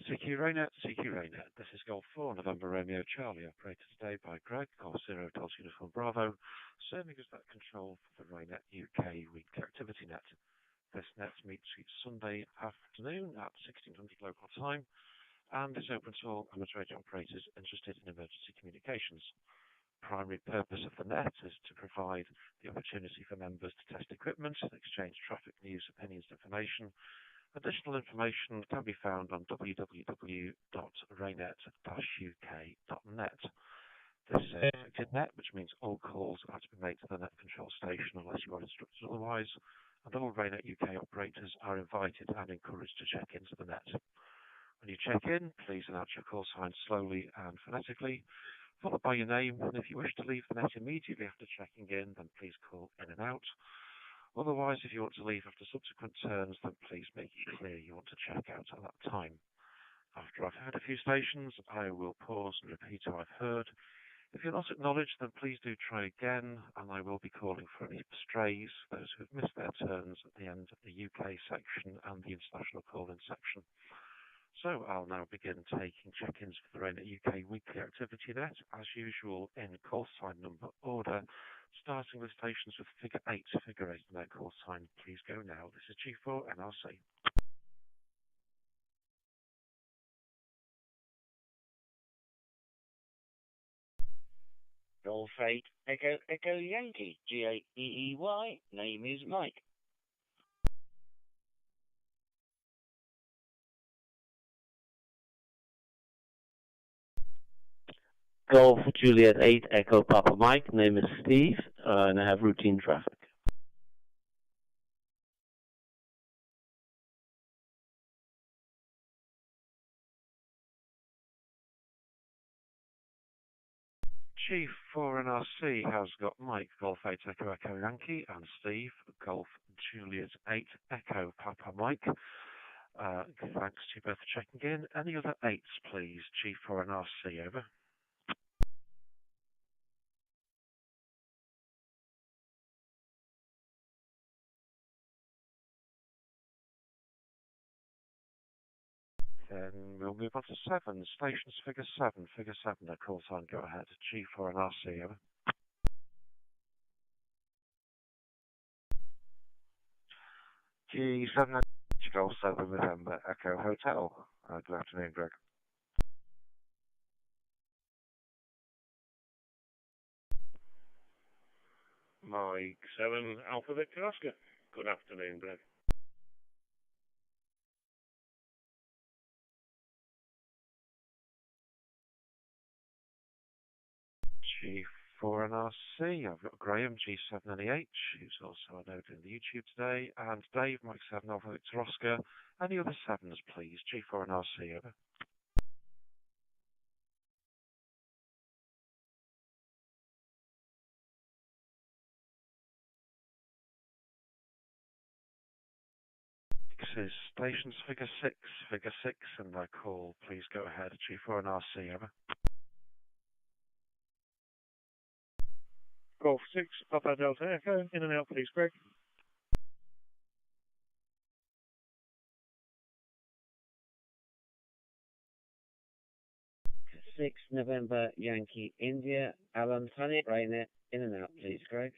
CQ RAYNET, CQ RAYNET. This is Golf 4, November Romeo Charlie, operated today by Greg, Golf 0 Delta Uniform Bravo, serving as that control for the RAYNET UK weekly activity net. This net meets each Sunday afternoon at 1600 local time, and is open to all amateur radio operators interested in emergency communications. Primary purpose of the net is to provide the opportunity for members to test equipment, exchange traffic news, opinions, and information. Additional information can be found on www.raynet-uk.net. This is a protected net, which means all calls are to be made to the net control station unless you are instructed otherwise, and all RAYNET UK operators are invited and encouraged to check into the net. When you check in, please announce your call sign slowly and phonetically, followed by your name, and if you wish to leave the net immediately after checking in, then please call in and out. Otherwise, if you want to leave after subsequent turns, then please make it clear you want to check out at that time. After I've heard a few stations, I will pause and repeat how I've heard. If you're not acknowledged, then please do try again, and I will be calling for any strays, those who have missed their turns at the end of the UK section and the international call-in section. So I'll now begin taking check-ins for the RAYNET UK weekly activity net, as usual in call sign number order, starting with stations with figure 8 in their call sign. Please go now. This is G4 NRC. Golf 8 Echo Echo Yankee, G-A-E-E-Y, name is Mike. Golf Juliet 8 Echo Papa Mike, name is Steve, and I have routine traffic. G4 NRC has got Mike, Golf 8 Echo Echo Yankee, and Steve, Golf Juliet 8 Echo Papa Mike. Thanks to you both for checking in. Any other 8s, please? G4 NRC, over. Then we'll move on to 7. Stations figure 7, their call sign, go ahead. G4 NRC, over. G7 Golf 7 November Echo Hotel. Good afternoon, Greg. Mike 7 Alpha Victor Oscar. Good afternoon, Greg. G4 NRC, I've got Graham, G7NEH, who's also a note in the YouTube today, and Dave, Mike 7 Alpha Victor Oscar. Any other 7s, please? G4 NRC, over. This is stations figure 6, and their call. Please go ahead. G4 NRC, over. Golf 6 Papa Delta Echo, in and out, please, Greg. 6 November Yankee India, Alan Planet, RAYNET, in and out, please, Greg.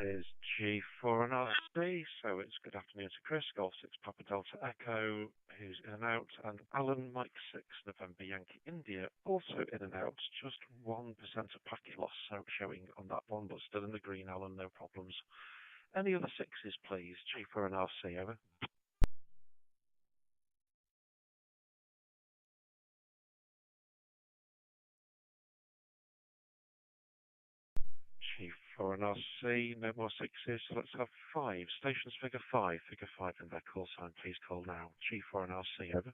Is G4 NRC, so it's good afternoon to Chris, Golf 6 Papa Delta Echo, who's in and out, and Alan, Mike 6 November Yankee India, also in and out, just 1% of packet loss so showing on that one, but still in the green, Alan, no problems. Any other 6s, please? G4 NRC, over. G4 NRC, no more 6s, so let's have 5. Stations figure 5 in their call sign, please call now. G4 NRC, over.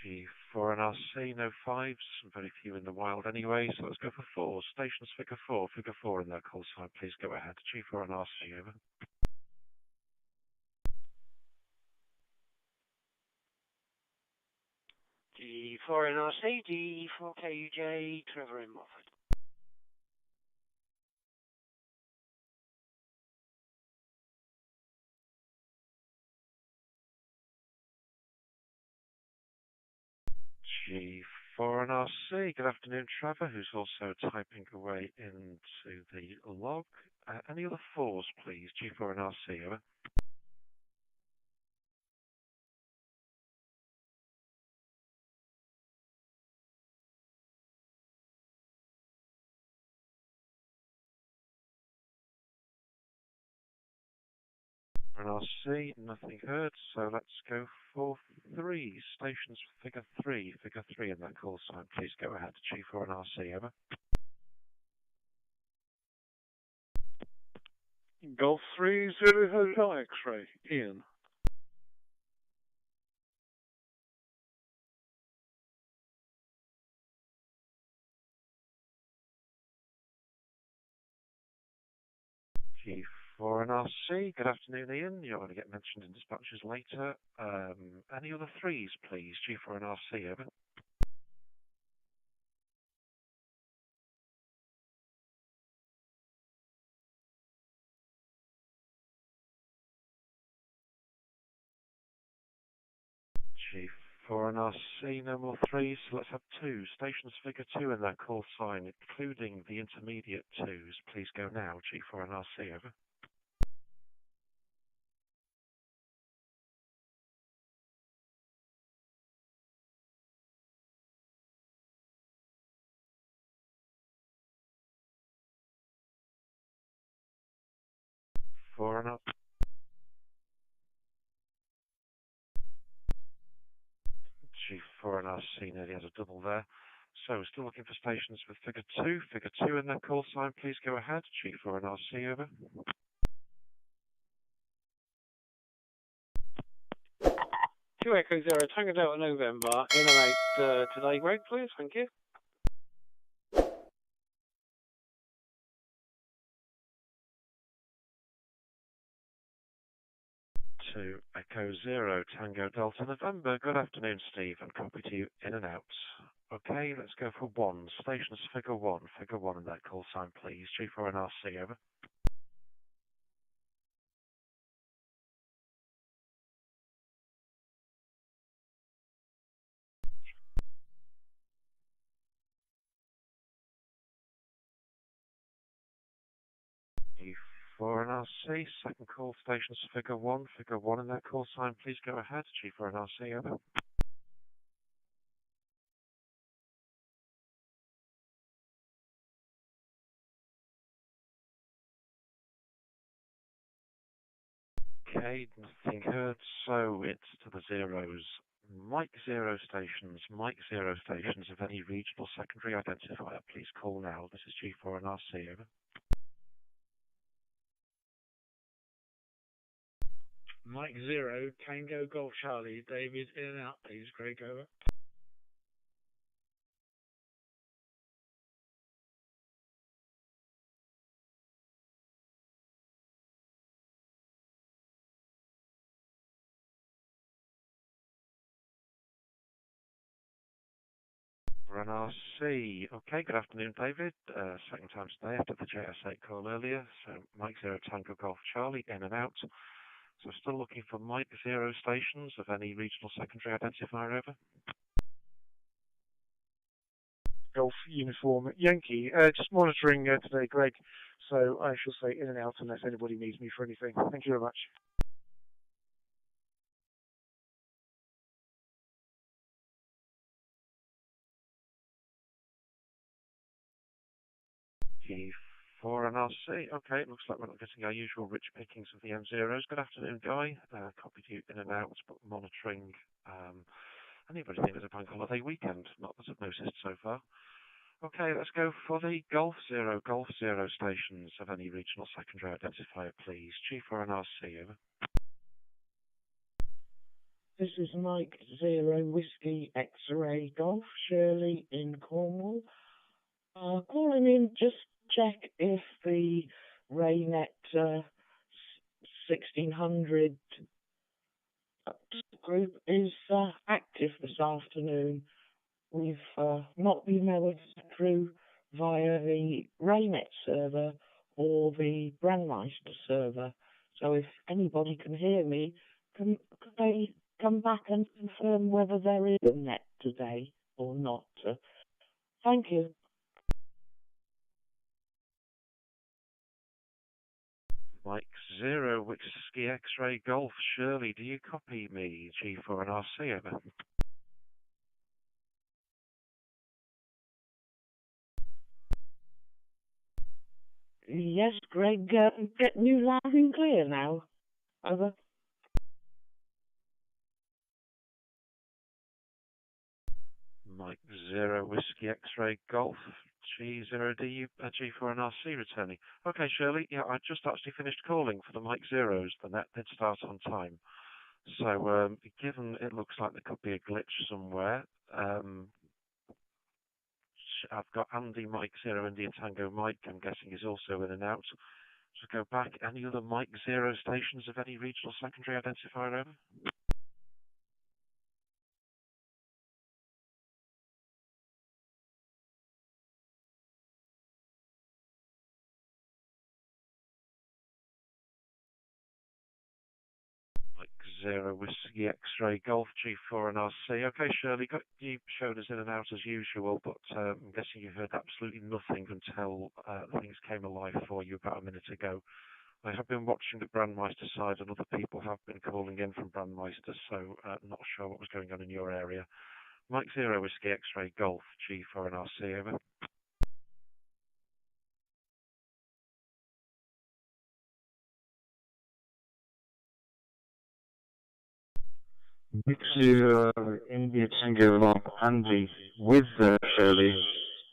G4 NRC, no 5s, very few in the wild anyway, so let's go for 4. Stations figure 4 in their call sign, please go ahead. G4 NRC, over. G4NRC, D4KUJ, Trevor in Watford. G4NRC, good afternoon, Trevor, who's also typing away into the log. Any other fours, please? G4NRC, over. NRC, nothing heard, so let's go for 3. Stations figure 3 in that call sign. Please go ahead. G4NRC, over. Golf 3 Zulu Hotel X-ray, Ian. G4NRC, good afternoon, Ian. You're going to get mentioned in dispatches later. Any other 3s, please? G4NRC, over. G4NRC, no more 3s, so let's have 2. Stations figure 2 in their call sign, including the intermediate 2s. Please go now. G4NRC, over. G4NRC nearly has a double there. So, still looking for stations with figure 2. Figure 2 in their call sign, please go ahead. G4NRC, over. 2 Echo 0, Tango Delta November, in and out today, Greg, please, thank you. 2 Echo 0, Tango Delta November. Good afternoon, Steve, and copy to you in and out. Okay, let's go for 1. Stations figure 1. Figure 1 in that call sign, please. G4NRC, over. G4NRC, second call, stations figure 1. Figure 1 in that call sign, please go ahead. G4NRC, over. Okay, nothing heard, so it's to the zeros. Mike 0 stations, of any regional secondary identifier, please call now. This is G4NRC, over. Mike 0, Tango Golf Charlie, David in and out, please, Greg, over. RNRC. Okay, good afternoon, David. Second time today after the JS8 call earlier. So Mike 0 Tango Golf Charlie, in and out. So still looking for Mike 0 stations of any regional secondary identifier, over. Golf Uniform Yankee. Just monitoring today, Greg. So I shall say in and out unless anybody needs me for anything. Thank you very much. G4NRC. Okay, it looks like we're not getting our usual rich pickings of the M0s. Good afternoon, Guy. Copy to you in and out, but monitoring anybody think it's a bank holiday weekend. Not that I've noticed so far. Okay, let's go for the Golf 0 stations of any regional secondary identifier, please. G4NRC, over. This is Mike 0 Whiskey X-Ray Golf, Shirley in Cornwall. Calling in just check if the RAYNET 1600 group is active this afternoon. we've not been able to get through via the RAYNET server or the Brandmeister server. So if anybody can hear me, could they come back and confirm whether there is a net today or not? Thank you. Mike 0, Whiskey X-Ray Golf. Shirley, do you copy me? G4 and RC, over. Yes, Greg, getting you loud and clear now. Over. Mike 0, Whiskey X-Ray Golf. G0D, G4 and RC returning. Okay, Shirley, yeah, I just actually finished calling for the Mike Zeros. The net did start on time. So, given it looks like there could be a glitch somewhere, I've got Andy Mike 0 India Tango Mike, I'm guessing is also in and out. So go back. Any other Mike 0 stations of any regional secondary identifier, over? Mike 0 Whiskey X-Ray Golf G4 and RC. Okay, Shirley, you showed us in and out as usual, but I'm guessing you heard absolutely nothing until things came alive for you about a minute ago. I have been watching the Brandmeister side, and other people have been calling in from Brandmeister, so not sure what was going on in your area. Mike 0 Whiskey X-Ray Golf G4 and RC, over. Mike 0 India Tango Mark Andy with Shirley.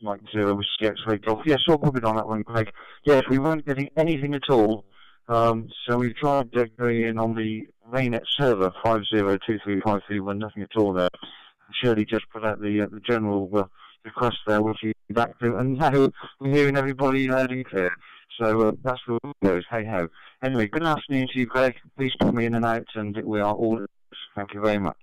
Mike 0 Whiskey X-Ray Golf. Yes, all copied on that one, Greg. Yes, we weren't getting anything at all. So we tried going in on the RAYNET server 502353 nothing at all there. Shirley just put out the general request there, which you back to, and now we're hearing everybody loud and clear. So that's what it goes. Hey ho. Anyway, good afternoon to you, Greg. Please put me in and out, and we are all. Thank you very much.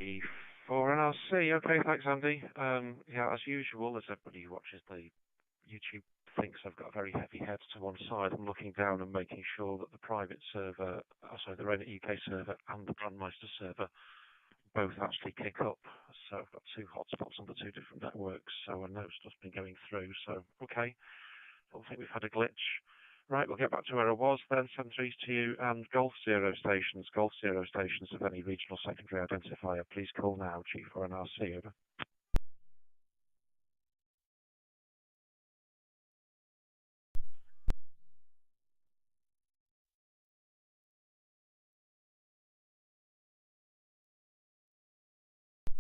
E4 and RC. Okay, thanks, Andy. Yeah, as usual, as everybody who watches the YouTube thinks I've got a very heavy head to one side, I'm looking down and making sure that the private server, sorry, the RAYNET-UK server and the Brandmeister server both actually kick up. So I've got two hotspots on the two different networks, so I know stuff's been going through. So, okay, don't think we've had a glitch. Right, we'll get back to where I was then. 7-3 to you and Golf 0 stations of any regional secondary identifier. Please call now, G4 and RC, over.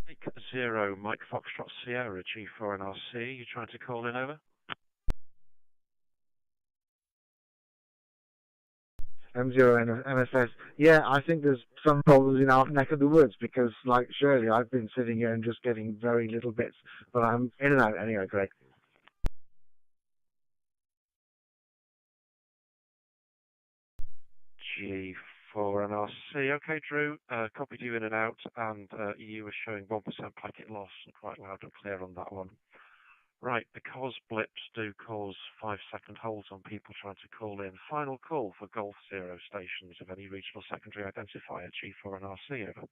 Mike 0, Mike Foxtrot Sierra, G4 and RC. You trying to call in, over? M0 MSS. Yeah, I think there's some problems in our neck of the woods because, like Shirley, I've been sitting here and just getting very little bits, but I'm in and out anyway, Greg. G4 and RC. Okay, Drew, copied you in and out, and you were showing 1% packet loss, and quite loud and clear on that one. Right, because blips do cause 5-second holds on people trying to call in. Final call for Golf 0 stations of any regional secondary identifier, G4 and RC, over.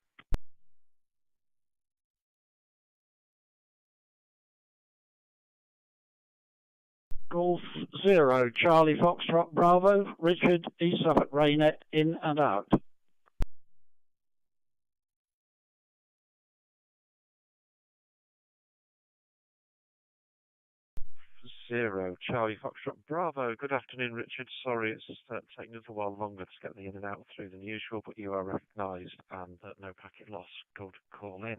Golf 0, Charlie Foxtrot Bravo, Richard East Suffolk RAYNET, in and out. Zero, Charlie Foxtrot Bravo. Good afternoon, Richard. Sorry, it's taking a little while longer to get the in and out through than usual, but you are recognised and no packet loss. Good call in.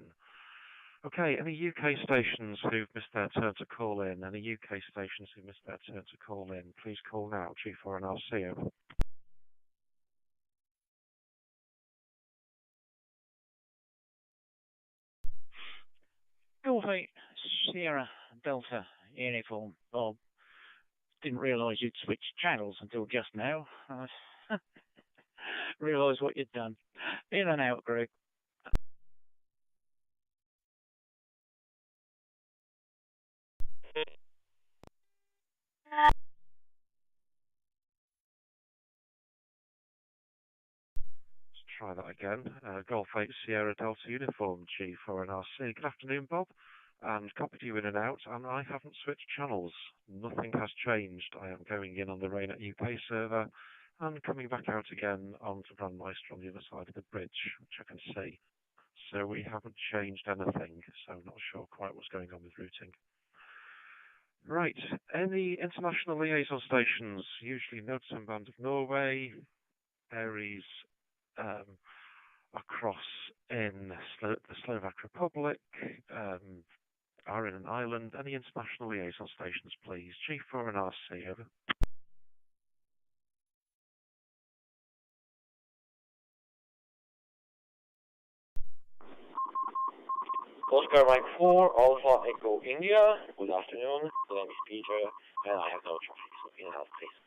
Okay, any UK stations who've missed their turn to call in? Any UK stations who missed their turn to call in? Please call now, G4 and RC, over. Golf 8, Sierra Delta Uniform Bob. Didn't realise you'd switched channels until just now. realise what you'd done. In and out, Greg. Try that again. Golf 8 Sierra Delta Uniform G4NRC. Good afternoon, Bob. And copied you in and out, and I haven't switched channels. Nothing has changed. I am going in on the RAYNET-UK server and coming back out again onto Brandmeister on the other side of the bridge, which I can see. So we haven't changed anything, so I'm not sure quite what's going on with routing. Right, any international liaison stations, usually Northern Band of Norway, Aries, across in the Slovak Republic, are in an island. Any international liaison stations, please? G4 and RC, over. Oscar Mike 4, Alpha Echo India. Good afternoon. My name is Peter, and I have no traffic, so in and out, please.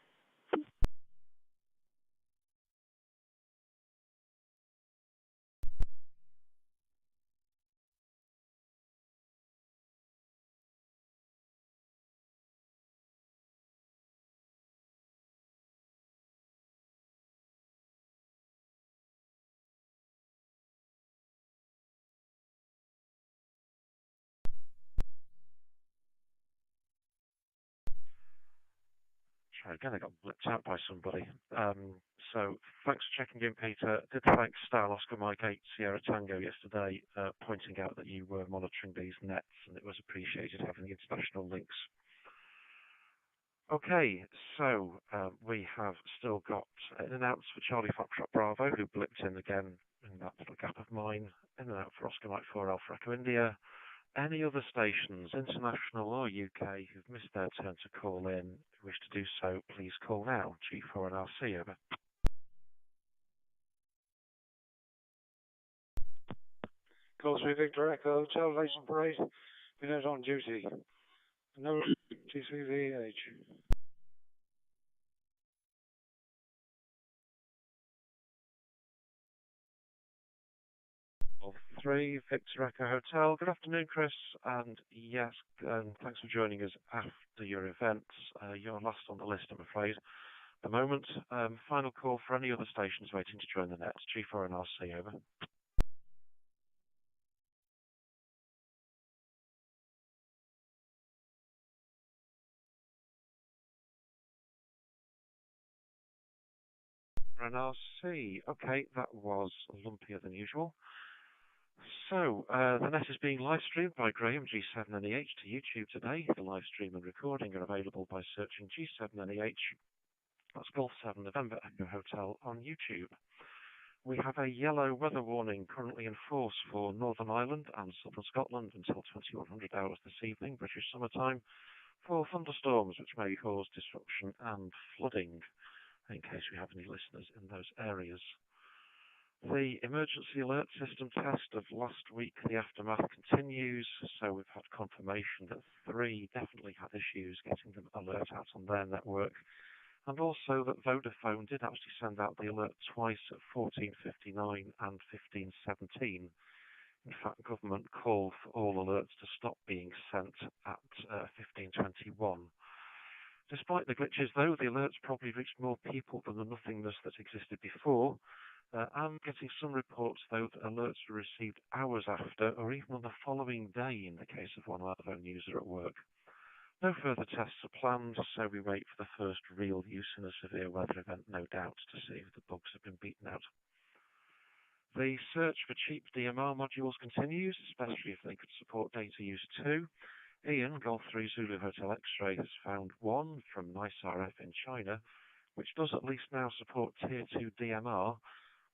Again, I got blipped out by somebody. So thanks for checking in, Peter. Did thank Stan Oscar Mike 8 Sierra Tango yesterday, pointing out that you were monitoring these nets, and it was appreciated having the international links. Okay, so we have still got in and outs for Charlie Foxtrot Bravo, who blipped in again in that little gap of mine. In and out for Oscar Mike 4 Alpha Echo India. Any other stations, international or UK, who've missed their turn to call in, who wish to do so, please call now. G4 and RC, over. Call 3 Victor Echo, Hotel License Parade. Minute on duty. No T3VH. 3 Victor Echo Hotel. Good afternoon, Chris, and yes, thanks for joining us after your events. You're last on the list, I'm afraid. At the moment, final call for any other stations waiting to join the net. G4 and RC, over. And RC, okay, that was lumpier than usual. So, the net is being live streamed by Graham G7NEH to YouTube today. The live stream and recording are available by searching G7NEH. That's Golf 7 November Echo Hotel on YouTube. We have a yellow weather warning currently in force for Northern Ireland and Southern Scotland until 2100 hours this evening, British summertime, for thunderstorms which may cause disruption and flooding, in case we have any listeners in those areas. The emergency alert system test of last week, the aftermath continues, so we've had confirmation that 3 definitely had issues getting the alert out on their network, and also that Vodafone did actually send out the alert twice at 14:59 and 15:17. In fact, government called for all alerts to stop being sent at 15:21. Despite the glitches, though, the alerts probably reached more people than the nothingness that existed before. I'm getting some reports, though, that alerts were received hours after, or even on the following day in the case of one iPhone user at work. No further tests are planned, so we wait for the first real use in a severe weather event, no doubt, to see if the bugs have been beaten out. The search for cheap DMR modules continues, especially if they could support data user 2. Ian, Golf 3 Zulu Hotel X-Ray, has found one from NiceRF in China, which does at least now support Tier 2 DMR,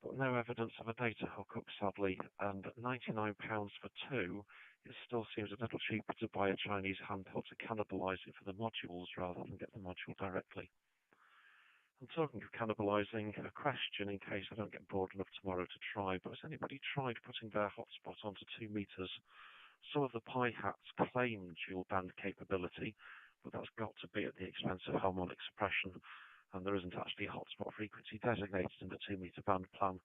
but no evidence of a data hookup, sadly, and at £99 for 2, it still seems a little cheaper to buy a Chinese handheld to cannibalise it for the modules rather than get the module directly. And talking of cannibalising, a question in case I don't get bored enough tomorrow to try, but has anybody tried putting their hotspot onto 2 meters? Some of the Pi hats claim dual band capability, but that's got to be at the expense of harmonic suppression. and there isn't actually a hotspot frequency designated in the 2-meter band plan.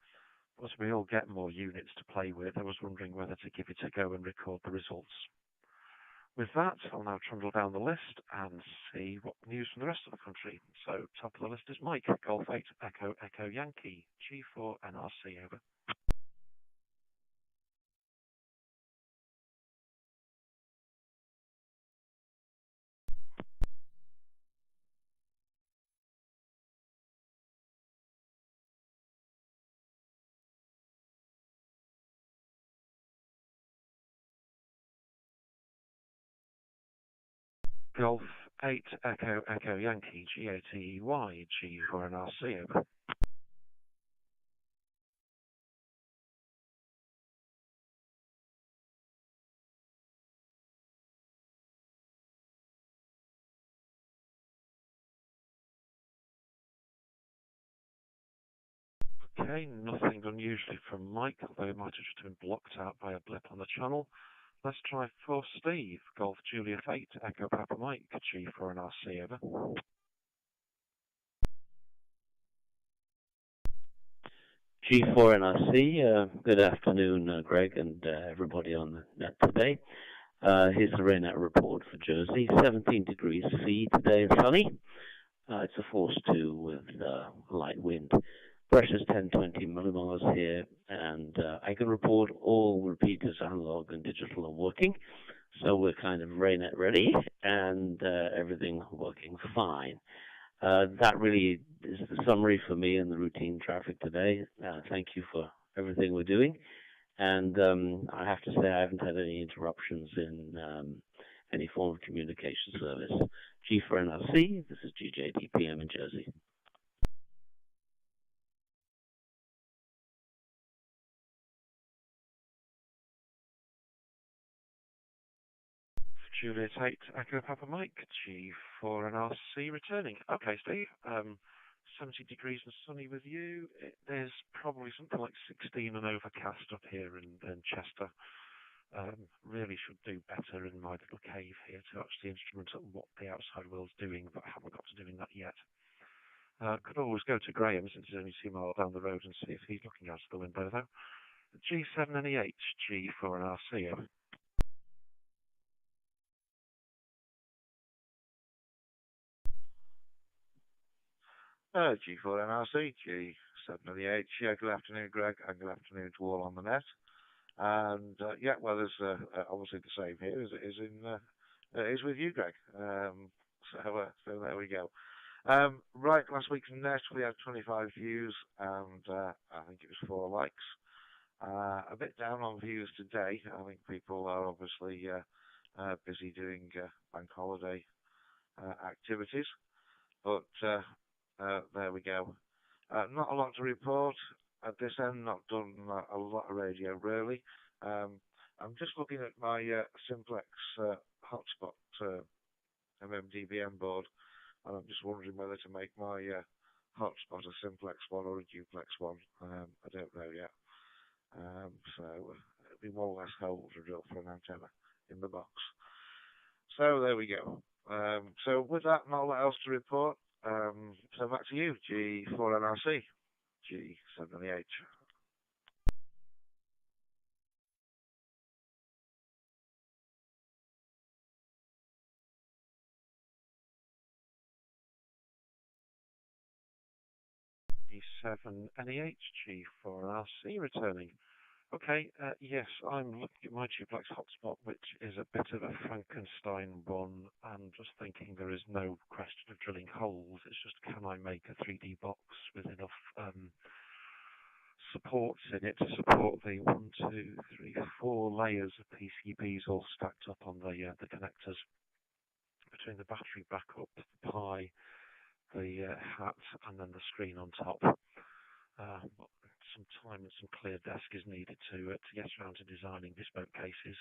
But as we all get more units to play with, I was wondering whether to give it a go and record the results. With that, I'll now trundle down the list and see what news from the rest of the country. So, top of the list is Mike, Golf 8, Echo, Echo Yankee, G4 NRC, over. Golf 8, Echo, Echo Yankee, GATEY, G4 NRC, over. Okay, nothing unusually from Mike, although it might have just been blocked out by a blip on the channel. Let's try for Steve, Golf Juliet 8, Echo Papa Mike, G4 NRC, over. G4 NRC, good afternoon, Greg, and everybody on the net today. Here's the RAYNET report for Jersey. 17 degrees C today, sunny. It's a force 2 with light wind. Pressure's 1020 millimolars here, and I can report all repeaters, analog and digital, are working. So we're kind of RAYNET ready, and everything working fine. That really is the summary for me and the routine traffic today. Thank you for everything we're doing. And I have to say I haven't had any interruptions in any form of communication service. G4NRC, this is GJDPM in Jersey. Juliet 8, Echo Papa Mike, G4 NRC returning. Okay, Steve, 70 degrees and sunny with you. There's probably something like 16 and overcast up here in Chester. Really should do better in my little cave here to actually instrument at what the outside world's doing, but I haven't got to doing that yet. Could always go to Graham, since he's only 2 miles down the road, and see if he's looking out of the window, though. G7NEH, G4 NRC, over. G4 NRC, G7NEH. Yeah, good afternoon, Greg, and good afternoon to all on the net. And yeah, well, there's obviously the same here as it is is with you, Greg. So there we go. Right, last week's net we had 25 views and I think it was 4 likes. A bit down on views today. I think people are obviously busy doing bank holiday activities, but there we go. Not a lot to report at this end. Not done a lot of radio really. I'm just looking at my simplex hotspot MMDBM board, and I'm just wondering whether to make my hotspot a simplex one or a duplex one. I don't know yet. So it'll be one less hole to drill for an antenna in the box. So there we go. So with that, not a lot else to report. So back to you, G4NRC, G7NEH. G7NEH, G4NRC returning. Okay, yes, I'm looking at my duplex hotspot, which is a bit of a Frankenstein one, and just thinking there is no question of drilling holes. It's just, can I make a 3D box with enough supports in it to support the 1, 2, 3, 4 layers of PCBs all stacked up on the connectors between the battery backup, the Pi, the hat, and then the screen on top. Some time and some clear desk is needed to get around to designing bespoke cases.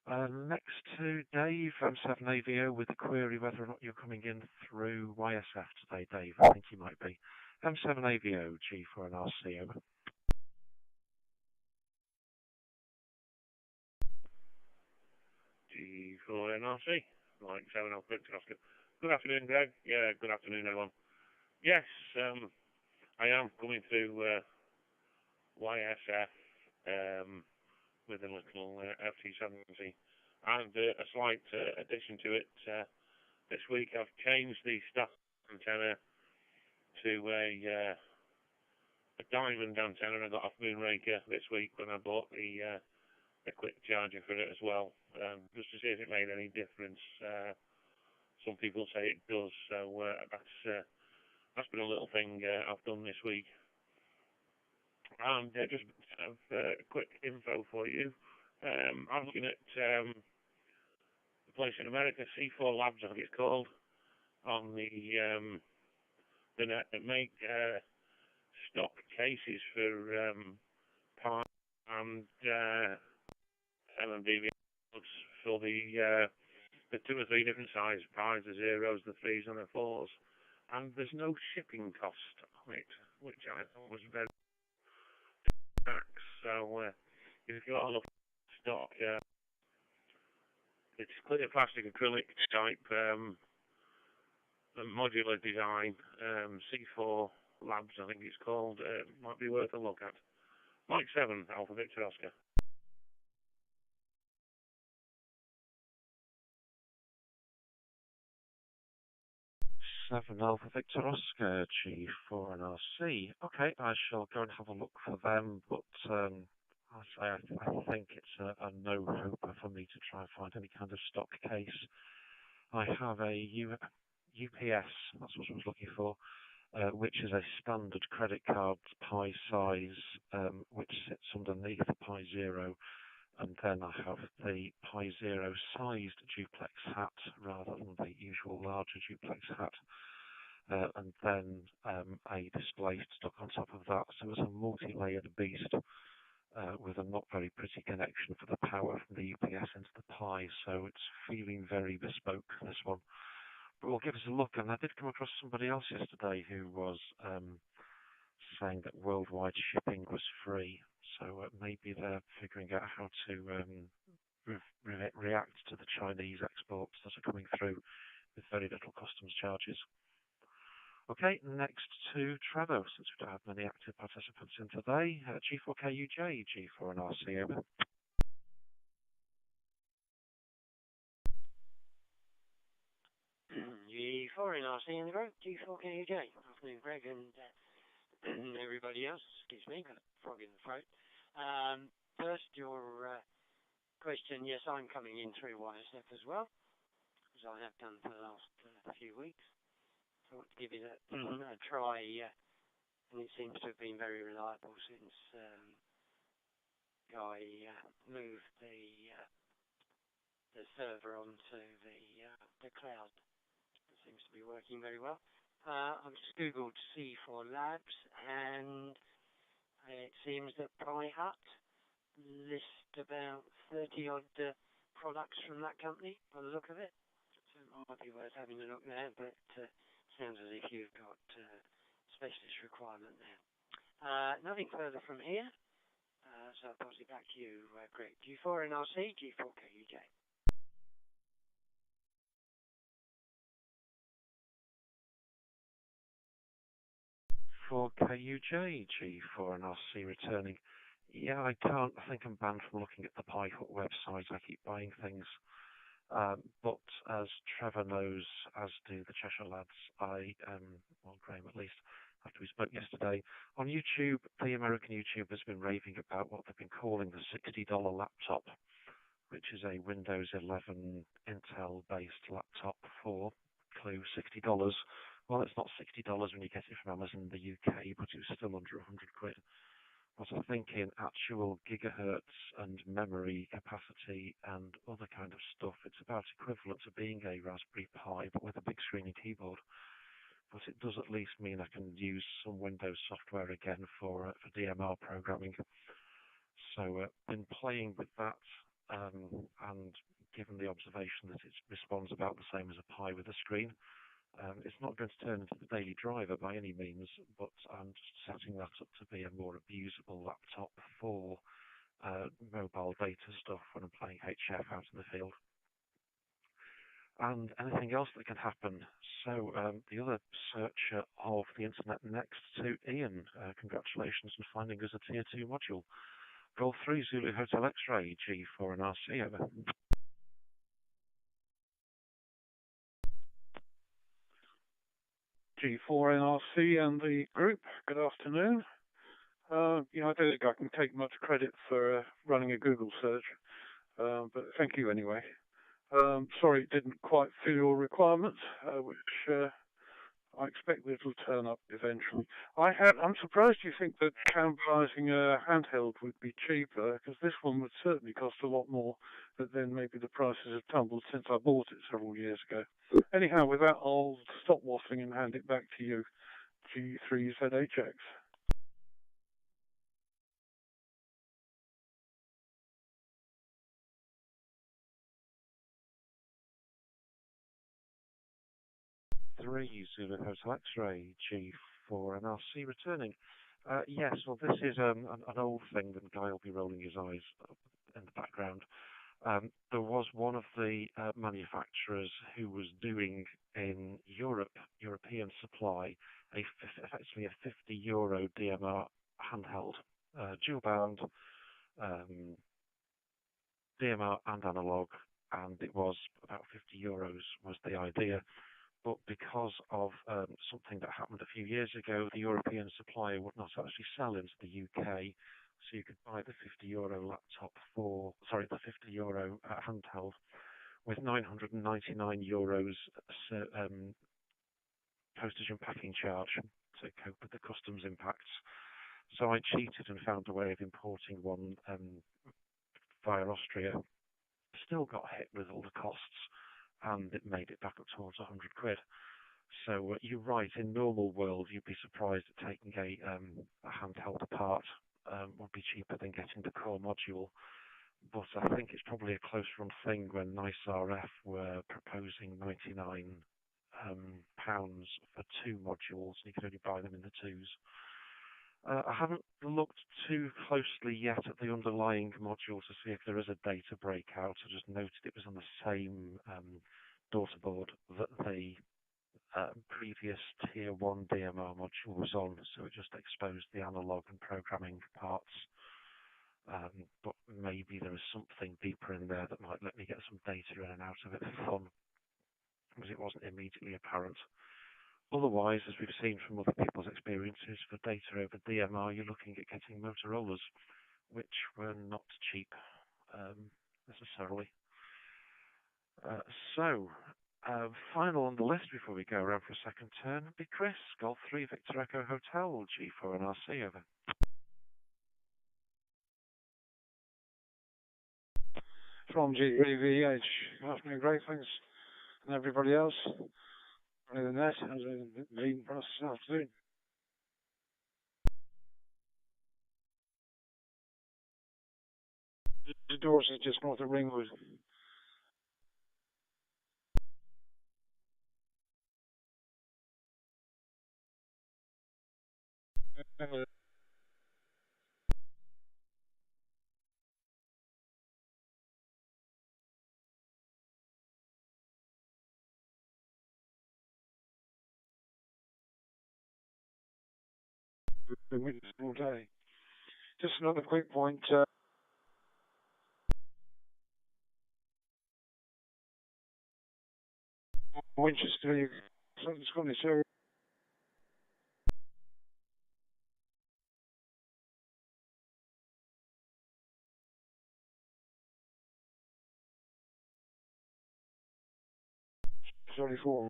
Next to Dave, M7AVO, with the query whether or not you're coming in through YSF today, Dave. I think you might be. M7AVO, G4NRC, over. G4NRC, Mike 7 Alpha Victor Oscar. Good afternoon, Greg. Yeah, good afternoon, everyone. Yes, I am coming through YSF with a little FT70, and a slight addition to it. This week I've changed the staff antenna to a diamond antenna. I got off Moonraker this week when I bought the quick charger for it as well, just to see if it made any difference. Some people say it does, so that's been a little thing I've done this week. And just a quick info for you. I'm looking at the place in America, C4 Labs, I think it's called, on the net that make stock cases for Pi and LMDV for the 2 or 3 different sizes, Pies, the zeros, the 3s and the 4s. And there's no shipping cost on it, which I thought was very tax. So if you've got enough stock, it's clear plastic acrylic type modular design, C4 Labs I think it's called, might be worth a look at. Mike 7, Alpha Victor Oscar. 7 Alpha Victor Oscar G4 and RC. Okay, I shall go and have a look for them, but I think it's a no-hoper for me to try and find any kind of stock case. I have a UPS, that's what I was looking for, which is a standard credit card Pi size, which sits underneath the Pi Zero. And then I have the Pi Zero sized duplex hat rather than the usual larger duplex hat. And then a display stuck on top of that. So it's a multi-layered beast with a not very pretty connection for the power from the UPS into the Pi. So it's feeling very bespoke, this one. But we'll give us a look. And I did come across somebody else yesterday who was saying that worldwide shipping was free. So maybe they're figuring out how to react to the Chinese exports that are coming through with very little customs charges. Okay, next to Trevor, since we don't have many active participants in today. G4KUJ, G4 and RC, over. G4 and RC in the group, G4KUJ. Afternoon, Greg and everybody else. Excuse me, got a frog in the throat. First, your question. Yes, I'm coming in through YSF as well, as I have done for the last few weeks. Thought to give it a try, and it seems to have been very reliable since I moved the server onto the cloud. It seems to be working very well. I've just googled C4 Labs, and it seems that Pi Hut list about 30 odd products from that company by the look of it. So it might be worth having a look there, but sounds as if you've got specialist requirement there. Nothing further from here, so I'll pass it back to you, Greg. G4 NRC, G4KUJ. For KUJ, G4 and RC returning. Yeah, I think I'm banned from looking at the Pi Hut website. I keep buying things. But as Trevor knows, as do the Cheshire lads, well, Graham at least, after we spoke yesterday, on YouTube, the American YouTube has been raving about what they've been calling the $60 laptop, which is a Windows 11 Intel-based laptop for, clue, $60. Well, it's not $60 when you get it from Amazon in the UK, but it's still under 100 quid. But I think in actual gigahertz and memory capacity and other kind of stuff, it's about equivalent to being a Raspberry Pi, but with a big screen and keyboard. But it does at least mean I can use some Windows software again for DMR programming. So been playing with that, and given the observation that it responds about the same as a Pi with a screen, it's not going to turn into the daily driver by any means, but I'm just setting that up to be a more abusable laptop for mobile data stuff when I'm playing HF out in the field. and anything else that can happen. So the other searcher of the internet next to Ian, congratulations on finding us a Tier 2 module. Golf 3 Zulu Hotel X-Ray, G4 and RC, over. G4 NRC and the group, good afternoon. I don't think I can take much credit for running a Google search, but thank you anyway. Sorry it didn't quite fill your requirements, which I expect it will turn up eventually. I'm surprised you think that cannibalizing a handheld would be cheaper, because this one would certainly cost a lot more, but then maybe the prices have tumbled since I bought it several years ago. Anyhow, with that, I'll stop waffling and hand it back to you, G3ZHX. Three Zulu Hotel X-Ray, G4 and RC returning. Yes, well, this is an old thing, and Guy will be rolling his eyes in the background. There was one of the manufacturers who was doing in European supply, effectively a €50 DMR handheld, dual band, DMR and analog, and it was about €50 was the idea. But because of something that happened a few years ago, the European supplier would not actually sell into the UK, so you could buy the €50 laptop the €50 handheld with €999 postage and packing charge to cope with the customs impacts. So I cheated and found a way of importing one via Austria. Still got hit with all the costs, and it made it back up towards £100. So you're right, in normal world you'd be surprised at taking a handheld apart would be cheaper than getting the core module. But I think it's probably a close run thing when NiceRF were proposing £99 for two modules, and you could only buy them in the twos. I haven't looked too closely yet at the underlying module to see if there is a data breakout. I just noted it was on the same daughter board that the previous Tier 1 DMR module was on, so it just exposed the analog and programming parts. But maybe there is something deeper in there that might let me get some data in and out of it for fun, because it wasn't immediately apparent. Otherwise, as we've seen from other people's experiences, for data over DMR, you're looking at getting Motorola's, which were not cheap necessarily. Final on the list before we go around for a second turn would be Chris, Golf 3 Victor Echo Hotel, G4 and RC, over. From G3VH, good afternoon, great, thanks, and everybody else. Other than that, as a leading process this afternoon. The doors is just north of Ringwood. Been witnessing all day. Just another quick point. Winchester, something's going to show. Sorry for.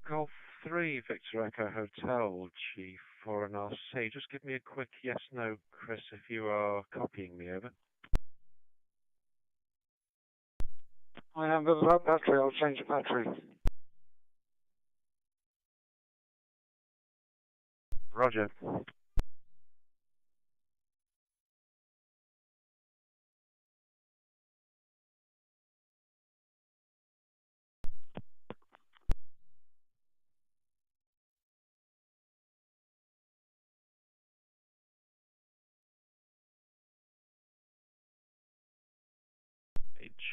Golf 3 Victor Echo Hotel, G4 and RC. Just give me a quick yes/no, Chris, if you are copying me, over. I have the battery, I'll change the battery. Roger.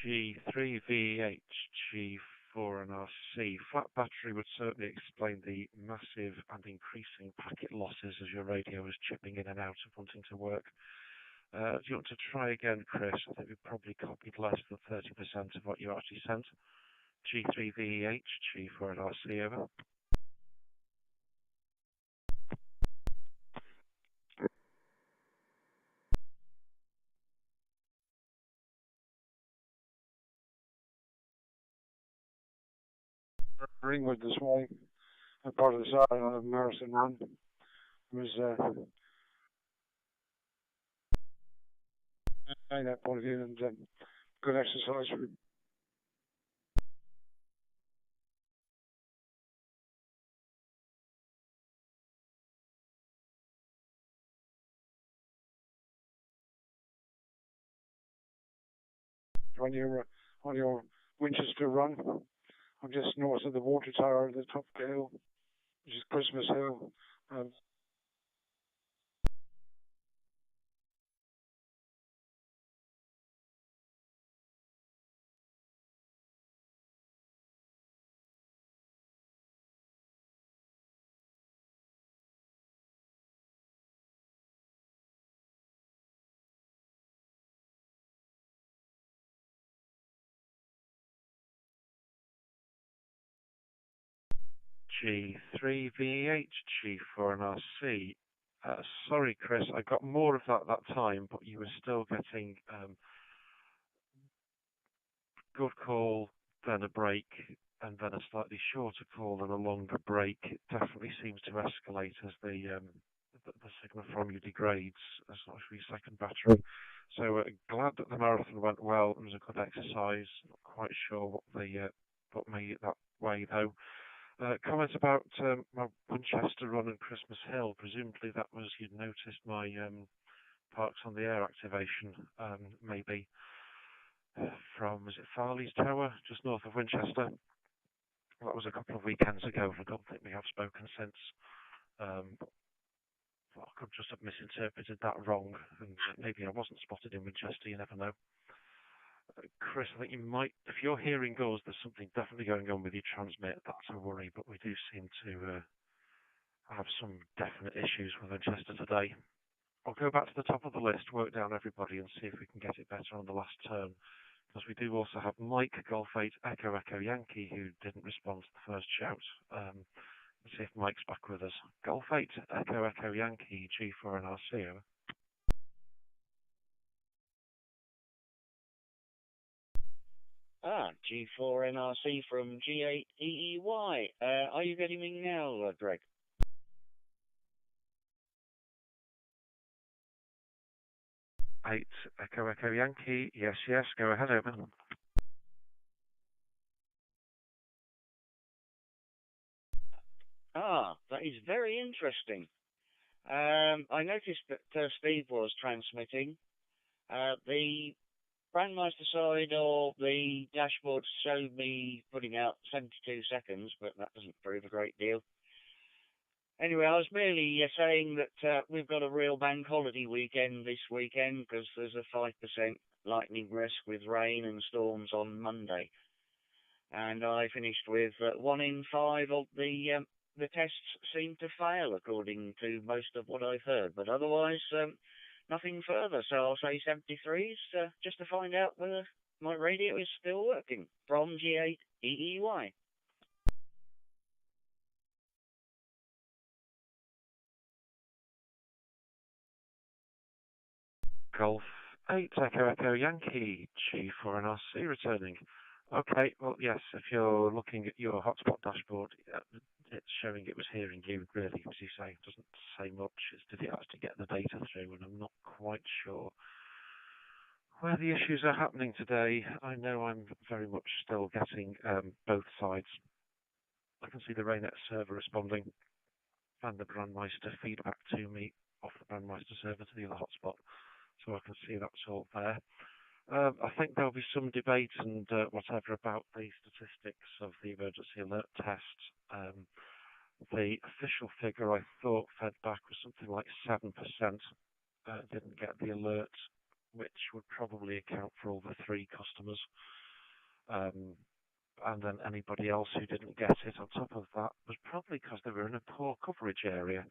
G3VH, G4 and RC. Flat battery would certainly explain the massive and increasing packet losses as your radio is chipping in and out of wanting to work. Do you want to try again, Chris? I think we probably copied less than 30% of what you actually sent. G3VH, G4 and RC, over. Ringwood this morning, a part of the side on a marathon run. It was that point of view, and good exercise. 20 or Winchester run. I'm just north of the water tower at the top of the hill, which is Christmas Hill. G3VH, G4 and RC. Sorry, Chris, I got more of that time, but you were still getting good call, then a break, and then a slightly shorter call and a longer break. It definitely seems to escalate as the signal from you degrades as your second battery. So glad that the marathon went well. It was a good exercise. Not quite sure what made it that way though. Comment about my Winchester run and Christmas Hill. Presumably that was you'd noticed my Parks on the Air activation, maybe from, was it Farley's Tower, just north of Winchester? That was a couple of weekends ago, and I don't think we have spoken since. I could just have misinterpreted that wrong, and maybe I wasn't spotted in Winchester, you never know. Chris, I think you might, if you're hearing us, there's something definitely going on with your transmit. That's a worry, but we do seem to have some definite issues with Winchester today. I'll go back to the top of the list, work down everybody, and see if we can get it better on the last turn. Because we do also have Mike, Golf 8, Echo, Echo, Yankee, who didn't respond to the first shout. Let's see if Mike's back with us. Golf 8, Echo, Echo, Yankee, G4 and RC, over. G4 NRC from G8 EEY. Are you getting me now, Greg? Eight Echo Echo Yankee. Yes, yes. Go ahead, over. That is very interesting. I noticed that Steve was transmitting. The Brandmeister side of the dashboard showed me putting out 72 seconds, but that doesn't prove a great deal. Anyway, I was merely saying that we've got a real bank holiday weekend this weekend because there's a 5% lightning risk with rain and storms on Monday. And I finished with 1 in 5 of the tests seem to fail, according to most of what I've heard. But otherwise, nothing further. So I'll say 73s just to find out whether my radio is still working from G8 EEY. Golf 8 Echo Echo Yankee, G4 and RC returning. Okay, well, yes, if you're looking at your hotspot dashboard, it's showing it was hearing you, really, as you say. It doesn't say much. It's did it actually get the data through, and I'm not quite sure where the issues are happening today. I know I'm very much still getting both sides. I can see the RAYNET server responding, and the Brandmeister feedback to me off the Brandmeister server to the other hotspot. So I can see that's all there. I think there'll be some debate and whatever about the statistics of the emergency alert test. The official figure I thought fed back was something like 7% didn't get the alert which would probably account for all the 3 customers. And then anybody else who didn't get it on top of that was probably because they were in a poor coverage area.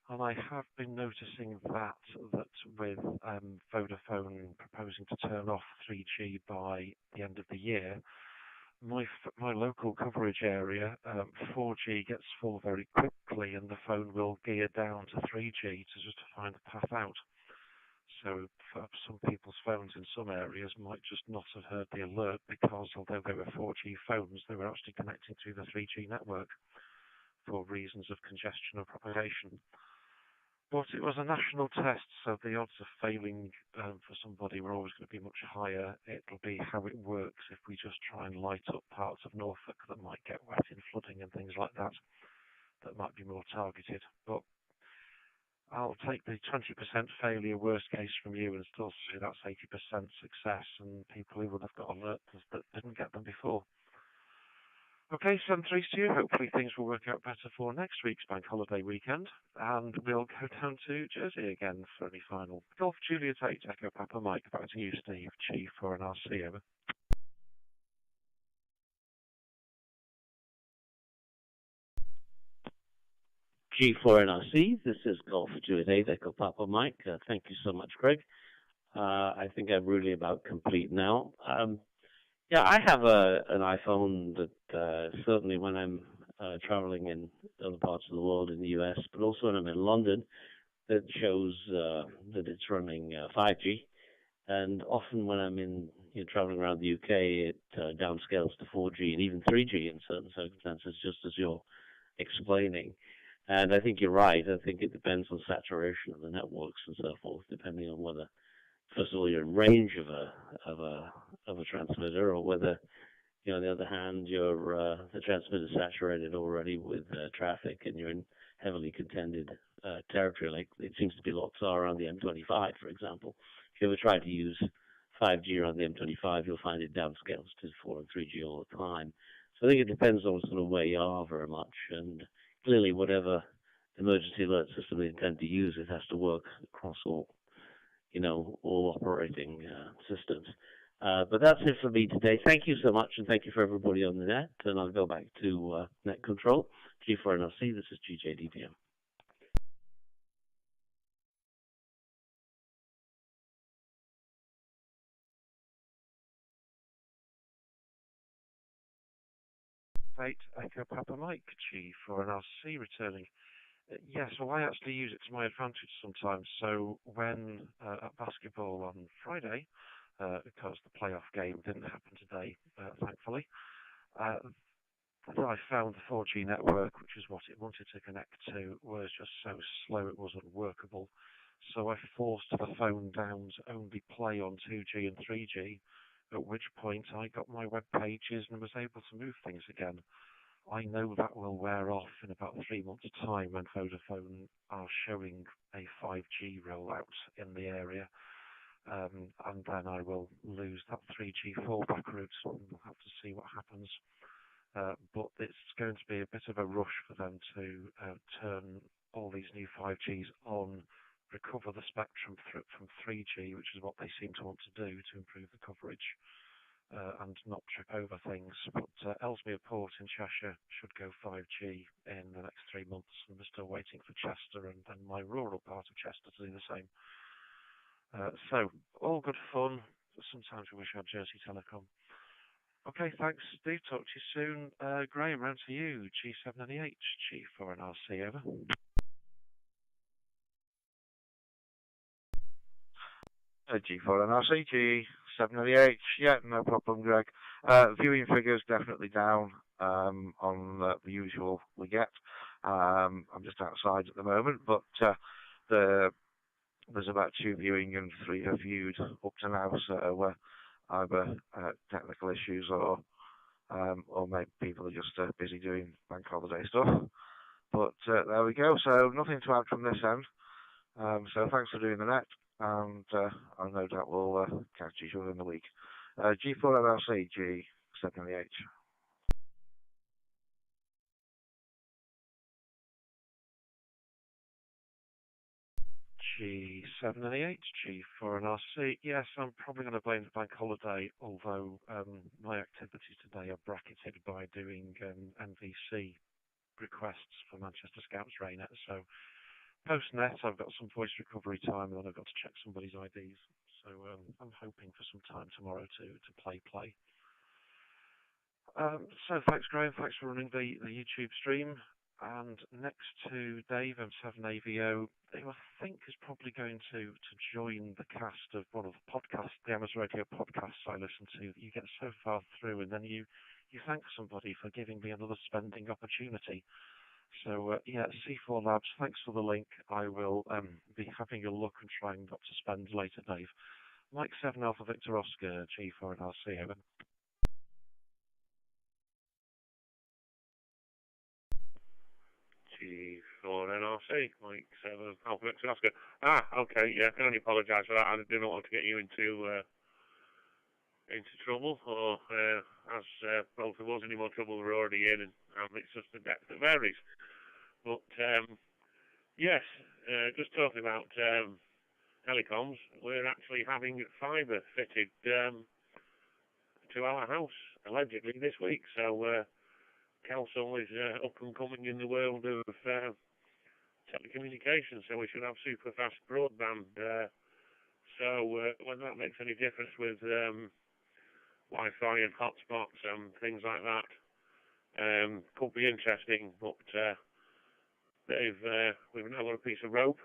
And I have been noticing that with Vodafone proposing to turn off 3G by the end of the year, my local coverage area, 4G gets full very quickly, and the phone will gear down to 3G to just find a path out. So some people's phones in some areas might just not have heard the alert because although they were 4G phones, they were actually connecting to the 3G network for reasons of congestion or propagation. But it was a national test, so the odds of failing for somebody were always going to be much higher. It'll be how it works if we just try and light up parts of Norfolk that might get wet in flooding and things like that, that might be more targeted. But I'll take the 20% failure worst case from you and still say that's 80% success, and people who would have got alerts that didn't get them before. Okay, 7-3 to you. Hopefully things will work out better for next week's bank holiday weekend, and we'll go down to Jersey again for any final. Golf Juliet 8, Echo Papa Mike. Back to you, Steve. Chief for an RC, over. G4NRC, this is Golf Juliet 8, Echo Papa Mike. Thank you so much, Greg. I think I'm really about complete now. Yeah, I have an iPhone that certainly when I'm traveling in other parts of the world in the US, but also when I'm in London, that shows that it's running 5G. And often when I'm traveling around the UK, it downscales to 4G and even 3G in certain circumstances, just as you're explaining. And I think you're right. I think it depends on saturation of the networks and so forth, depending on whether, first of all, you're in range of a transmitter, or whether, on the other hand, the transmitter's saturated already with traffic, and you're in heavily contended territory, like it seems to be lots are around the M25, for example. If you ever try to use 5G around the M25, you'll find it downscales to 4 and 3G all the time. So I think it depends on sort of where you are very much, and clearly whatever emergency alert system they intend to use, it has to work across all operating systems. But that's it for me today. Thank you so much, and thank you for everybody on the net. And I'll go back to net control. G4NRC, this is GJDPM. Fate, Echo Papa Mike, G4NRC returning. Yes, well, I actually use it to my advantage sometimes. So when at basketball on Friday, because the playoff game didn't happen today, thankfully, I found the 4G network, which is what it wanted to connect to, was just so slow it wasn't workable. So I forced the phone down to only play on 2G and 3G, at which point I got my web pages and was able to move things again. I know that will wear off in about 3 months' time when Vodafone are showing a 5G rollout in the area. And then I will lose that 3G fallback route, and we'll have to see what happens. But it's going to be a bit of a rush for them to turn all these new 5Gs on, recover the spectrum from 3G, which is what they seem to want to do to improve the coverage. And not trip over things. But Ellesmere Port in Cheshire should go 5G in the next 3 months, and we're still waiting for Chester and my rural part of Chester to do the same. So, all good fun. Sometimes we wish we had Jersey Telecom. Okay, thanks, Steve. Talk to you soon. Graham, round to you. G7NEH, G4NRC, over. G4NRC, G7NEH, yeah, no problem, Greg. Viewing figures definitely down on the usual we get. I'm just outside at the moment, but there's about 2 viewing and 3 have viewed up to now, so either technical issues or maybe people are just busy doing bank holiday stuff. But there we go. So nothing to add from this end. So thanks for doing the net, and I no doubt we'll catch each other in the week. G4NRC, G7NEH. G7 and the 8, G4 and RC. Yes, I'm probably going to blame the bank holiday, although my activities today are bracketed by doing MVC requests for Manchester Scouts RAYNET. So post-net, I've got some voice recovery time, and then I've got to check somebody's IDs. So I'm hoping for some time tomorrow to play. So thanks, Graham. Thanks for running the YouTube stream. And next to Dave, M7AVO, who I think is probably going to join the cast of one of the podcasts, the Amateur Radio podcasts I listen to. You get so far through, and then you thank somebody for giving me another spending opportunity. So yeah, C4 Labs, thanks for the link. I will be having a look and trying not to spend later, Dave. Mike 7 Alpha Victor Oscar, G4 and RC, over. G4 NRC, Mike 7 Alpha Victor Oscar. Okay, yeah, I can only apologise for that. I didn't want to get you into trouble, or as both of us, any more trouble we're already in, and it's just the depth that varies. But yes, just talking about telecoms, we're actually having fibre fitted to our house, allegedly, this week. So Kelso is up and coming in the world of telecommunications, so we should have super fast broadband. So whether that makes any difference with Wi-Fi and hotspots and things like that could be interesting. But we've now got a piece of rope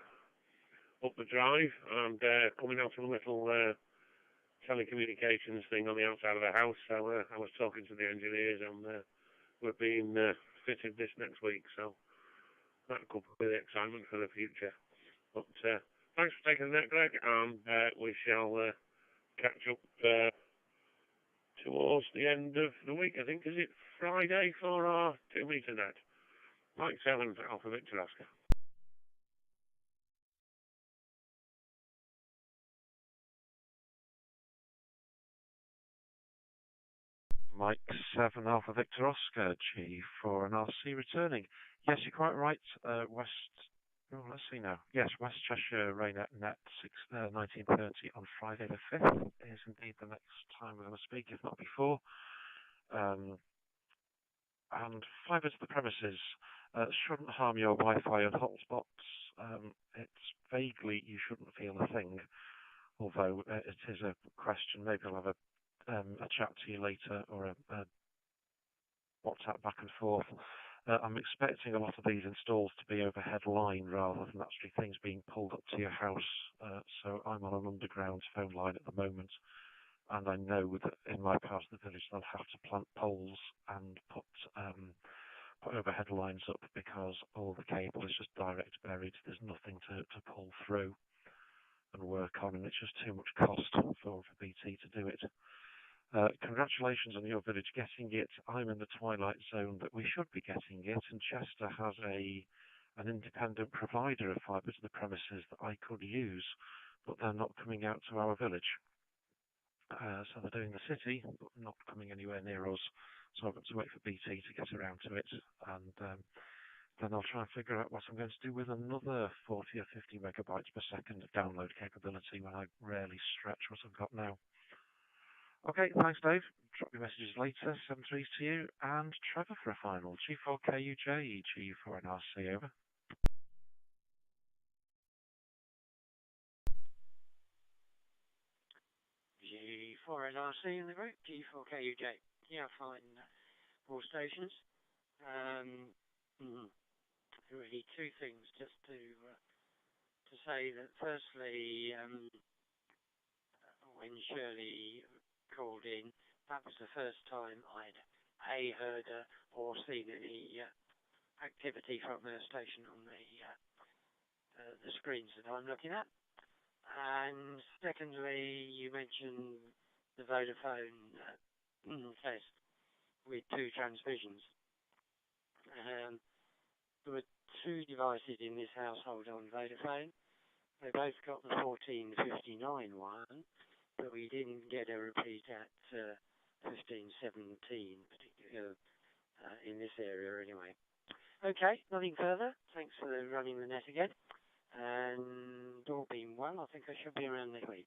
up the drive and coming out of a little telecommunications thing on the outside of the house. So I was talking to the engineers, and we're being fitted this next week, so that could be the excitement for the future. But thanks for taking that, Greg, and we shall catch up towards the end of the week. I think, is it Friday for our 2-meter net? Mike 7 Alpha Victor Oscar. Mike 7 Alpha Victor Oscar, G4 and RC returning. Yes, you're quite right. Let's see now. Yes, West Cheshire RAYNET Net 1930 on Friday the 5th is indeed the next time we're going to speak, if not before. And fibre to the premises shouldn't harm your Wi-Fi and hotspots. It's vaguely you shouldn't feel a thing, although it is a question. Maybe I'll have a chat to you later, or a WhatsApp back and forth. I'm expecting a lot of these installs to be overhead line rather than actually things being pulled up to your house. So I'm on an underground phone line at the moment, and I know that in my part of the village they'll have to plant poles and put overhead lines up because all the cable is just direct buried. There's nothing to pull through and work on, and it's just too much cost for BT to do it. Congratulations on your village getting it. I'm in the twilight zone that we should be getting it, and Chester has an independent provider of fibre to the premises that I could use, but they're not coming out to our village. So they're doing the city, but not coming anywhere near us. So I've got to wait for BT to get around to it, and then I'll try and figure out what I'm going to do with another 40 or 50 megabytes per second of download capability when I rarely stretch what I've got now. Okay, thanks, Dave. Drop your messages later. 7-3s to you. And Trevor for a final. G4KUJ, G4 and RC, over. G4 and RC in the group. G4KUJ. Yeah, fine. All stations. Really two things just to say that firstly, when Shirley called in, that was the first time I'd heard or seen any activity from the station on the screens that I'm looking at. And secondly, you mentioned the Vodafone test with 2 transmissions. There were 2 devices in this household on Vodafone. They both got the 1459 one, but we didn't get a repeat at 1517, particularly in this area anyway. Okay, nothing further. Thanks for running the net again. and all being well, I think I should be around this week.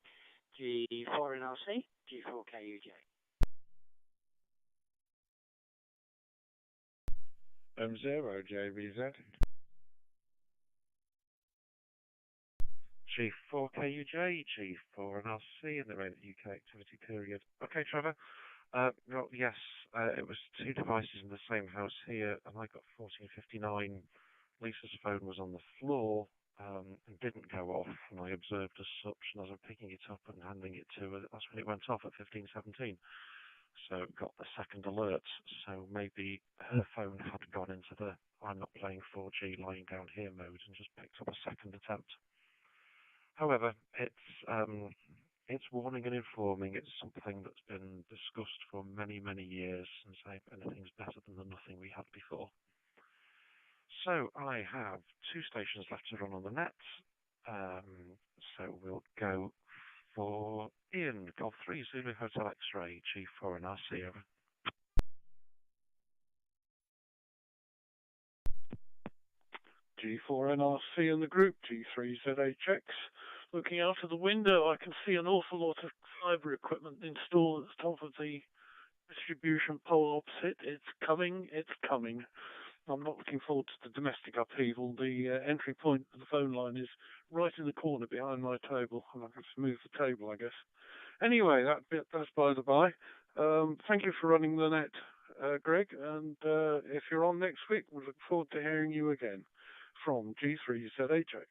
G4 NRC, G4KUJ. M0 JVZ. G4KUJ, G4NRC in the RAYNET-UK activity period. Okay, Trevor. Well, yes, it was two devices in the same house here, and I got 1459. Lisa's phone was on the floor and didn't go off, and I observed as such, and as I'm picking it up and handing it to her, that's when it went off at 1517. So it got the second alert, so maybe her phone had gone into the I'm not playing 4G lying down here mode and just picked up a second attempt. However, it's warning and informing. It's something that's been discussed for many, many years, and say anything's better than the nothing we had before. So I have two stations left to run on the net. So we'll go for Ian, Golf 3, Zulu Hotel X-Ray, G4 and RC, over. G4 NRC in the group, G3ZHX. Looking out of the window, I can see an awful lot of fibre equipment installed at the top of the distribution pole opposite. It's coming, it's coming. I'm not looking forward to the domestic upheaval. The entry point of the phone line is right in the corner behind my table, and I have to move the table, I guess. Anyway, that's by the by. Thank you for running the net, Greg, and if you're on next week, we look forward to hearing you again from G3ZHX.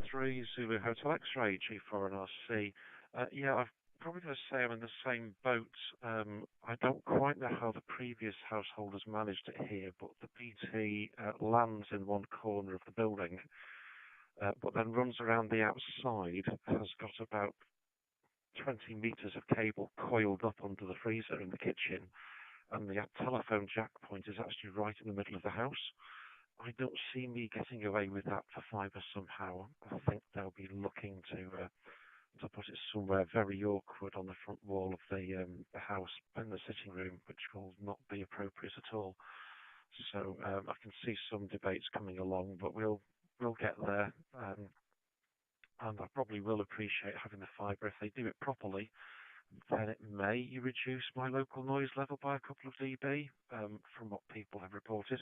Three Zulu Hotel X-Ray, G4 and RC. Yeah, I'm probably going to say I'm in the same boat. I don't quite know how the previous householders managed it here, but the BT lands in one corner of the building, but then runs around the outside, has got about 20 metres of cable coiled up under the freezer in the kitchen, and the telephone jack point is actually right in the middle of the house. I don't see me getting away with that for fibre somehow. I think they'll be looking to put it somewhere very awkward on the front wall of the house in the sitting room, which will not be appropriate at all. So I can see some debates coming along, but we'll get there. And I probably will appreciate having the fibre if they do it properly. Then it may reduce my local noise level by a couple of dB, from what people have reported.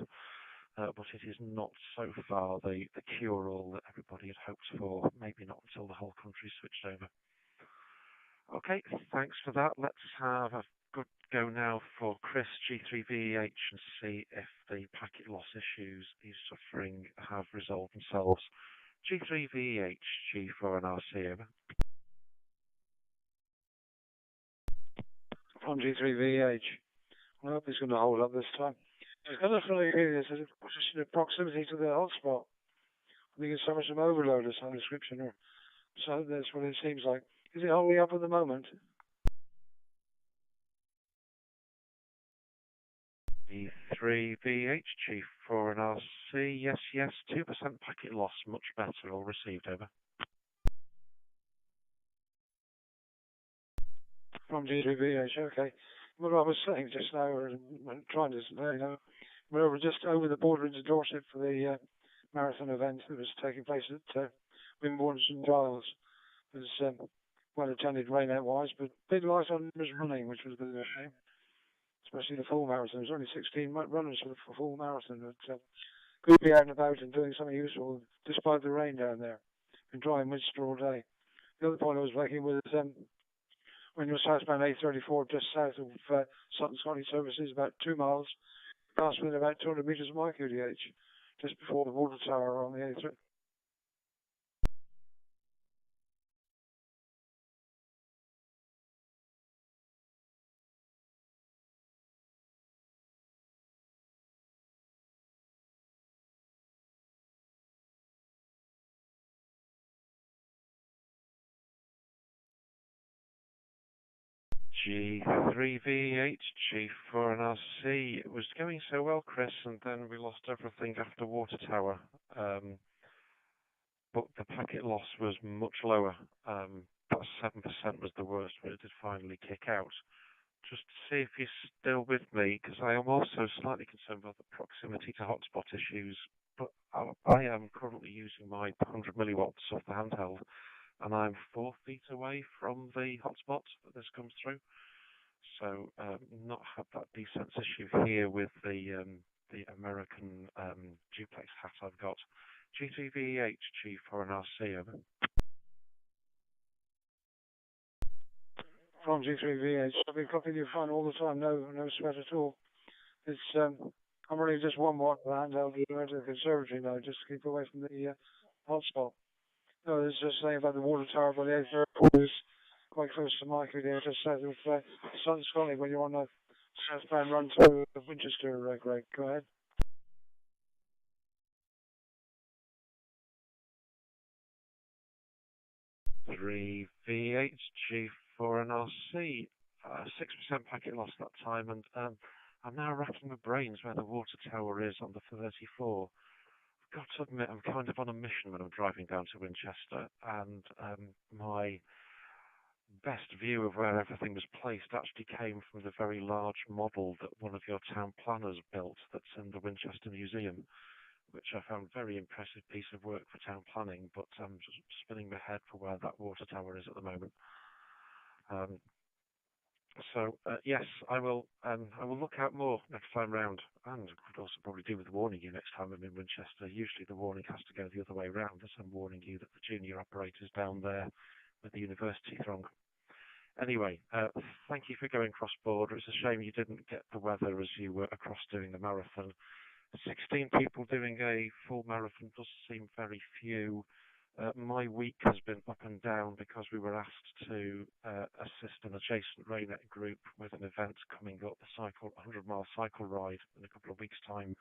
But it is not so far the cure-all that everybody had hoped for, maybe not until the whole country switched over. Okay, thanks for that. Let's have a good go now for Chris, G3VH, and see if the packet loss issues he's suffering have resolved themselves. G3VH, G4 and RC, over. From G3VH. I hope it's going to hold up this time. It's got a funny feeling it's a position of proximity to the hotspot. I think it's some overload or some description, or so that's what it seems like. Is it holding up at the moment? G3VH, G4 and RC, yes, 2% packet loss, much better, all received, over. From G3VH, okay. What I was saying just now, or trying to say, we're just over the border into Dorset for the marathon event that was taking place at Wimborne St Giles. It was well attended RAYNET-wise, but a bit light on was running, which was a bit of a shame. Especially the full marathon. There's only 16 runners for the full marathon, but good to be out and about and doing something useful despite the rain down there. Been drying Winchester all day. The other point I was making was when you're southbound A34, just south of Sutton Scotty Services, about 2 miles, past within about 200 metres of my QDH, just before the water tower on the A3. G3VH, G4 and RC. It was going so well, Chris, and then we lost everything after Water Tower. But the packet loss was much lower. But 7% was the worst where it did finally kick out. Just to see if you're still with me, because I am also slightly concerned about the proximity to hotspot issues. But I am currently using my 100 milliwatts off the handheld, and I'm 4 feet away from the hotspot that this comes through. So not had that decent issue here with the American duplex hat I've got. G2VH G4NRC, over. From G3VH, I've been copying you fine all the time, no sweat at all. It's I'm really just one watt of the handheld going to the conservatory now, just to keep away from the hotspot. No, there's just saying about the water tower by the 8th airport is quite close to Michael there, just south of Sun Scully when you're on the southbound run through Winchester, Greg. Go ahead. Three VH G4NRC, 6% packet loss that time, and I'm now racking my brains where the water tower is on the 34. I've got to admit, I'm kind of on a mission when I'm driving down to Winchester, and my best view of where everything was placed actually came from the very large model that one of your town planners built that's in the Winchester Museum, which I found a very impressive piece of work for town planning, but I'm just spinning my head for where that water tower is at the moment. Yes, I will look out more next time round, and could also probably do with warning you next time I'm in Winchester. Usually the warning has to go the other way round, as I'm warning you that the junior operator's down there with the university throng. Anyway, thank you for going cross-border. It's a shame you didn't get the weather as you were across doing the marathon. 16 people doing a full marathon does seem very few. My week has been up and down because we were asked to assist an adjacent RAYNET group with an event coming up, the 100-mile cycle ride in a couple of weeks' time.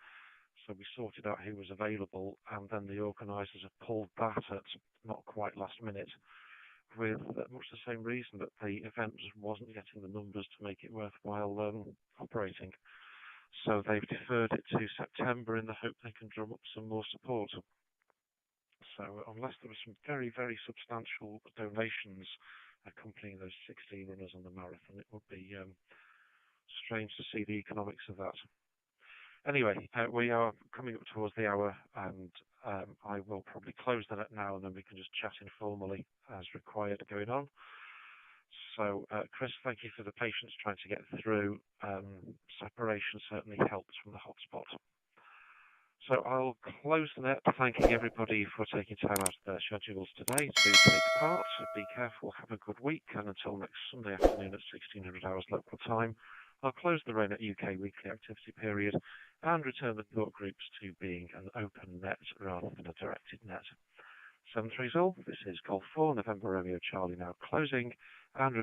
So we sorted out who was available, and then the organisers have pulled that at not quite last minute, with much the same reason that the event wasn't getting the numbers to make it worthwhile operating. So they've deferred it to September in the hope they can drum up some more support. So unless there were some very, very substantial donations accompanying those 16 runners on the marathon, it would be strange to see the economics of that. Anyway, we are coming up towards the hour, and I will probably close the net now, and then we can just chat informally as required going on. So, Chris, thank you for the patience trying to get through. Separation certainly helped from the hotspot. So I'll close the net, thanking everybody for taking time out of their schedules today to take part. Be careful, have a good week, and until next Sunday afternoon at 1600 hours local time, I'll close the RAYNET-UK weekly activity period and return the thought groups to being an open net rather than a directed net. 730, this is Golf 4, November Romeo Charlie now closing, and